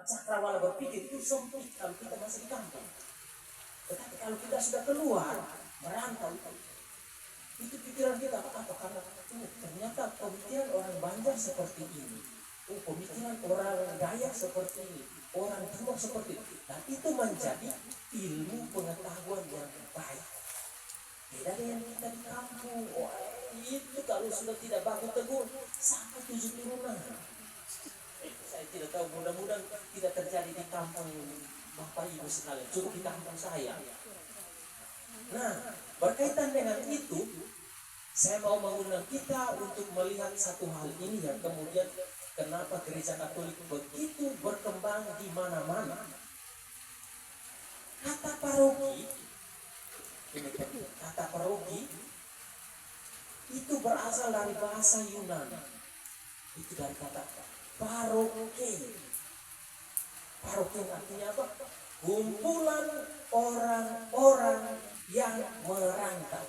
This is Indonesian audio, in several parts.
cakrawala berpikir itu sempit kalau kita masih di kampung. Tetapi kalau kita sudah keluar, merantau, itu pikiran kita apa? Karena ternyata pemikiran orang Banjar seperti ini, pemikiran orang Dayak seperti ini, orang Timur seperti ini. Dan itu menjadi ilmu pengetahuan yang baik. Beda dengan kita di kampung. Itu kalau sudah tidak baku tegur sampai 7 turunan. Saya tidak tahu, mudah-mudahan tidak terjadi di kampung Bapak Ibu sekalian, cukup di kampung saya. Nah, berkaitan dengan itu, saya mau mengundang kita untuk melihat satu hal ini yang kemudian kenapa gereja Katolik begitu berkembang di mana-mana. Kata paroki itu berasal dari bahasa Yunani. Itu dari kata paroke. Paroke artinya apa? Kumpulan orang-orang yang merantau.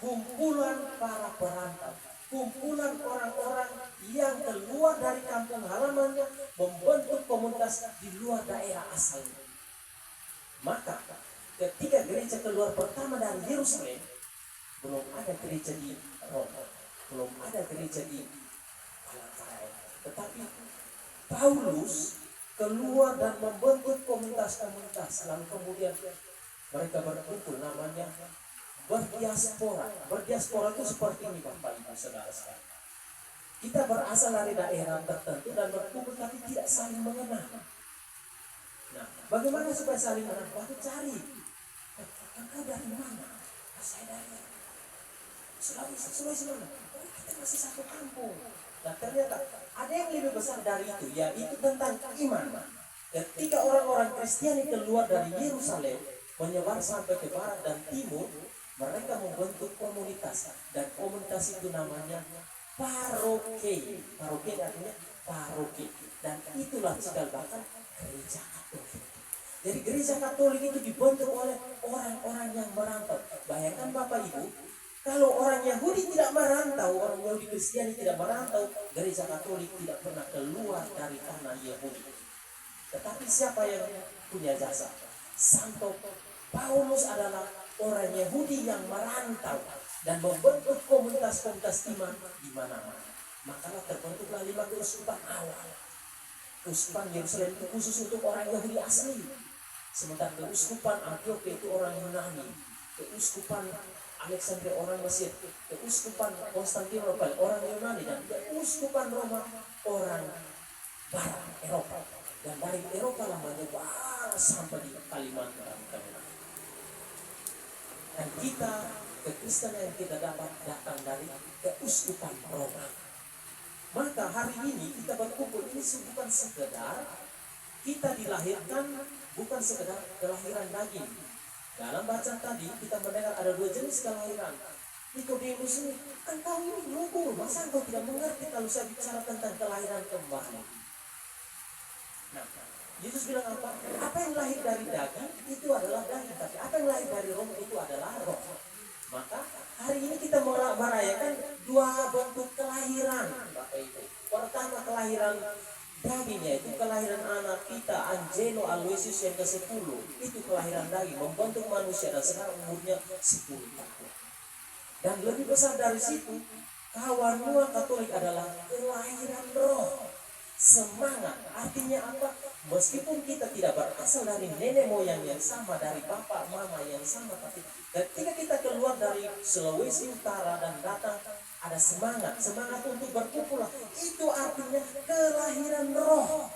Kumpulan para perantau. Kumpulan orang-orang yang keluar dari kampung halamannya membentuk komunitas di luar daerah asalnya. Maka ketika gereja keluar pertama dari Yerusalem, belum ada gereja di Roma, belum ada gereja di Palangkaraya. Tetapi Paulus keluar dan membentuk komunitas-komunitas, lalu kemudian mereka berkumpul, namanya berdiaspora. Berdiaspora itu seperti ini Bapak Ibu Saudara sekalian. Kita berasal dari daerah tertentu dan berkumpul tapi tidak saling mengenal. Nah, bagaimana supaya saling mengenal? Waktu cari, engkau dari mana? Saya dari Sulawesi mana? Oh, kita masih satu kampung. Nah, ternyata ada yang lebih besar dari itu, yaitu tentang iman. Ketika orang-orang Kristiani keluar dari Yerusalem, menyebar sampai ke barat dan timur, mereka membentuk komunitas, dan komunitas itu namanya paroki. Paroki artinya paroki, dan itulah cikal bakal gereja Katolik. Jadi gereja Katolik itu dibentuk oleh orang-orang yang merantau. Bayangkan Bapak Ibu, kalau orang Yahudi tidak merantau, orang Yahudi Kristiani tidak merantau, gereja Katolik tidak pernah keluar dari tanah Yahudi. Tetapi siapa yang punya jasa? Santo Paulus adalah orang Yahudi yang merantau dan membentuk komunitas-komunitas iman di mana-mana. Makalah terbentuklah 5 keuskupan awal. Keuskupan Yerusalem itu khusus untuk orang Yahudi asli. Sementara keuskupan Antiochia itu orang Yunani. Keuskupan Alexandria orang Mesir. Keuskupan Konstantinopel orang Yunani. Dan keuskupan Roma orang Barat Eropa. Dan dari Eropa lah menyebar sampai di Kalimantan. Dan kita, kekristenan yang kita dapat datang dari keuskupan Roma. Maka hari ini kita berkumpul ini bukan sekedar kita dilahirkan, bukan sekedar kelahiran daging. Dalam bacaan tadi kita mendengar ada 2 jenis kelahiran. Nikodemus ini, engkau ini lugu, masa engkau tidak mengerti kalau saya bicara tentang kelahiran kembali? Nah, Yesus bilang apa? Apa yang lahir dari daging itu adalah daging, tapi apa yang lahir dari roh itu adalah roh. Maka hari ini kita merayakan 2 bentuk kelahiran, Bapak Ibu. Pertama kelahiran daging, yaitu kelahiran anak kita Angelo Aloysius yang ke-10. Itu kelahiran daging, membentuk manusia, dan sekarang umurnya 10 tahun. Dan lebih besar dari situ, kawan Nua Katolik adalah kelahiran roh. Semangat, artinya apa? Meskipun kita tidak berasal dari nenek moyang yang sama, dari bapak mama yang sama, tapi ketika kita keluar dari Sulawesi Utara dan datang, ada semangat untuk berkumpul. Itu artinya kelahiran roh.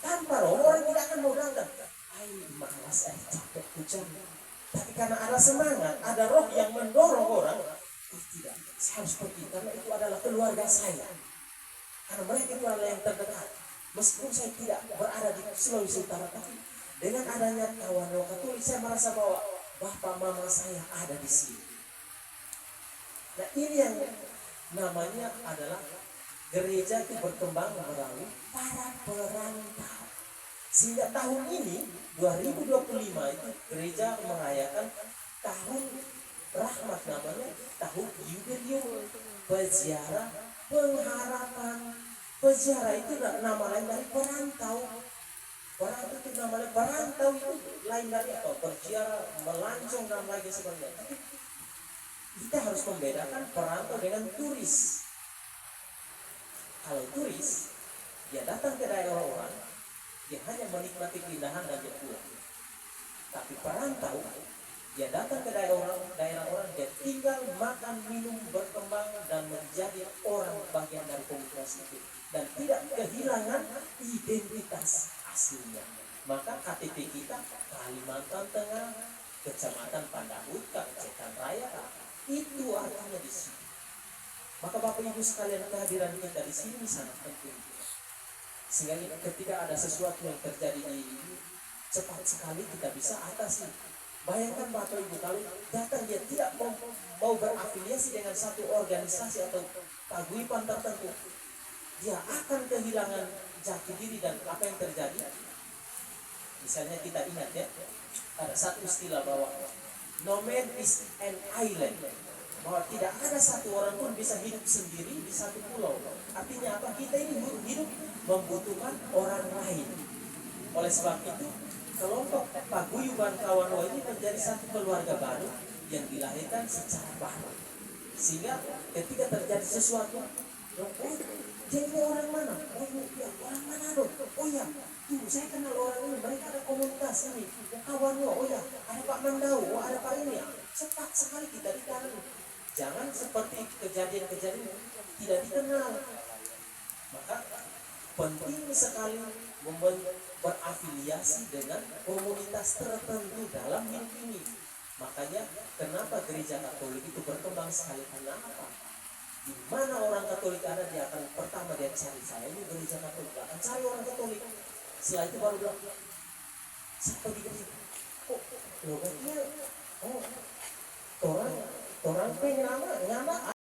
Tanpa roh orang tidak akan mau datang. Malas, capek, hujan. Tapi karena ada semangat, ada roh yang mendorong orang, tidak, saya harus pergi karena itu adalah keluarga saya. Karena mereka itu adalah yang terdekat. Meskipun saya tidak berada di Sulawesi Utara, tapi dengan adanya kawan Katolik, saya merasa bahwa bapak mama saya ada di sini. Nah, ini yang namanya adalah gereja itu berkembang melalui para perantau. Sehingga tahun ini 2025 itu gereja merayakan tahun rahmat, namanya tahun Yubilium Peziarah Pengharapan Peziarah itu nama lain dari perantau. Perantau itu nama lain, perantau itu lain dari apa? Berziarah, melancong dan lagi sebagainya. Tapi kita harus membedakan perantau dengan turis. Kalau turis, dia datang ke daerah orang, dia hanya menikmati keindahan dan dia pulang. Tapi perantau, dia datang ke daerah orang, dia tinggal, makan, minum, berkembang, dan menjadi orang bagian dari komunitas itu. Dan tidak kehilangan identitas aslinya. Maka KTP kita Kalimantan Tengah, Kecamatan Pandahut, Kabupaten Raya, itu artinya di sini. Maka Bapak Ibu sekalian, kehadiran kita di sini sangat penting. Sehingga ketika ada sesuatu yang terjadi di cepat sekali kita bisa atasi. Bayangkan Bapak Ibu, kalau datang dia tidak mau berafiliasi dengan satu organisasi atau paguyuban tertentu, dia akan kehilangan jati diri. Dan apa yang terjadi? Misalnya kita ingat ya, ada satu istilah bahwa no man is an island, bahwa tidak ada satu orang pun bisa hidup sendiri di satu pulau. Artinya apa? Kita ini hidup membutuhkan orang lain. Oleh sebab itu, kelompok paguyuban Kawanua ini menjadi satu keluarga baru yang dilahirkan secara baru. Sehingga ketika terjadi sesuatu, oh, dia ini orang mana? Oh ya, orang mana dong? Oh ya, tuh saya kenal orang ini, mereka ada komunitas ini. Oh, Kawanua, oh ya, ada Pak Mandau, oh ada Pak ini. Cepat sekali kita dikenal. Jangan seperti kejadian-kejadian tidak dikenal. Maka penting sekali berafiliasi dengan komunitas tertentu dalam hidup ini. Makanya kenapa gereja Katolik itu berkembang sekali, karena apa? Di mana orang Katolik ada, dia akan pertama dia cari, saya ini gereja Katolik, dia akan cari orang Katolik. Setelah itu baru bilang, siapa di gereja? Oh, logatnya, oh, orang pengen nama